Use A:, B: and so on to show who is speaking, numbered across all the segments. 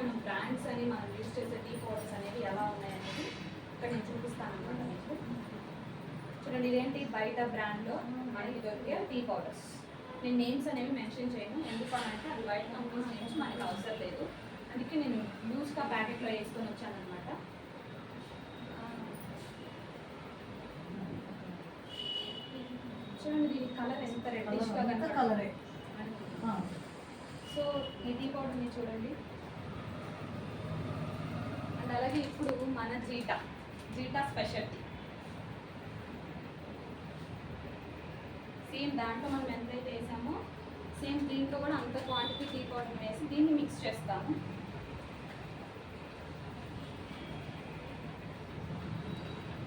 A: మనం బ్రాండ్స్ అని మనం యూజ్ చేసే టీ పౌడర్స్ అనేవి ఎలా ఉన్నాయనేది ఇక్కడ నేను చూపిస్తాను అనమాట మీకు. చూడండి, ఇదేంటి బయట బ్రాండ్లో మనకి దొరికే టీ పౌడర్స్. నేను నేమ్స్ అనేవి మెన్షన్ చేయను, ఎందుకు అంటే అది బయట కంపెనీస్ నేమ్స్ మనకి అవసరం లేదు. అందుకే నేను లూజ్గా ప్యాకెట్లో వేసుకొని వచ్చాను అనమాట. చూడండి, దీని కలర్ ఎంత రెడ్డిష్గా కలరే. సో ఈ టీ పౌడర్ని చూడండి. అండ్ అలాగే ఇప్పుడు మన జీటా స్పెషల్ టీ, సేమ్ దాంట్లో మనం ఎంతైతే వేసామో సేమ్ దీంట్లో కూడా అంత క్వాంటిటీ టీ పౌడర్ వేసి దీన్ని మిక్స్ చేస్తాము.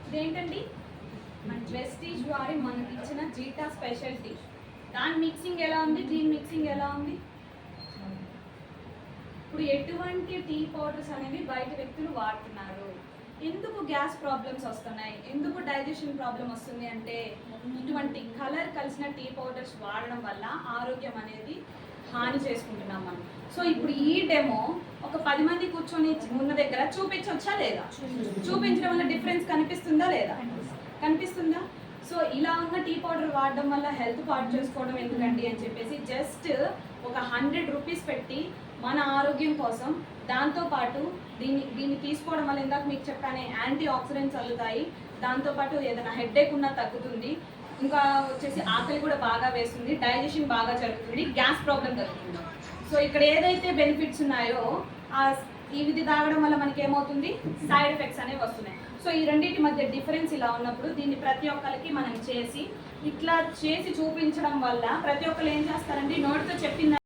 A: ఇదేంటండి, మన ప్రెస్టీజ్ వారి మనకి ఇచ్చిన జీటా స్పెషల్ టీ. దాని మిక్సింగ్ ఎలా ఉంది, దీని మిక్సింగ్ ఎలా ఉంది? ఇప్పుడు ఎటువంటి టీ పౌడర్స్ అనేవి బయట వ్యక్తులు వాడుతున్నారు. ఎందుకు గ్యాస్ ప్రాబ్లమ్స్ వస్తున్నాయి, ఎందుకు డైజెషన్ ప్రాబ్లం వస్తుంది అంటే ఇటువంటి కలర్ కలిసిన టీ పౌడర్స్ వాడడం వల్ల ఆరోగ్యం అనేది హాని చేసుకుంటున్నాం మనం. సో ఇప్పుడు ఈ డెమో ఒక 10 మంది కూర్చొని ఉన్న దగ్గర చూపించవచ్చా లేదా? చూపించడం వల్ల డిఫరెన్స్ కనిపిస్తుందా లేదా? కనిపిస్తుందా? సో ఇలా ఉన్న టీ పౌడర్ వాడడం వల్ల హెల్త్ పాడు చేసుకోవడం ఎందుకండి అని చెప్పేసి జస్ట్ ఒక 100 రూపీస్ పెట్టి మన ఆరోగ్యం కోసం, దాంతోపాటు దీన్ని తీసుకోవడం వల్ల ఇందాక మీకు చెప్పానే యాంటీ ఆక్సిడెంట్స్ అందుతాయి, దాంతోపాటు ఏదైనా హెడ్ఏక్ ఉన్నా తగ్గుతుంది, ఇంకా వచ్చేసి ఆకలి కూడా బాగా వేస్తుంది, డైజెషన్ బాగా జరుగుతుంది, గ్యాస్ ప్రాబ్లం తగ్గుతుంది. సో ఇక్కడ ఏదైతే బెనిఫిట్స్ ఉన్నాయో ఇది తాగడం వల్ల మనకి ఏమవుతుంది, సైడ్ ఎఫెక్ట్స్ అనేవి వస్తున్నాయి. సో ఈ రెండింటి మధ్య డిఫరెన్స్ ఇలా ఉన్నప్పుడు దీన్ని ప్రతి ఒక్కరికి మనం ఇట్లా చేసి చూపించడం వల్ల ప్రతి ఒక్కరు ఏం చేస్తారంటే నోటితో చెప్పింది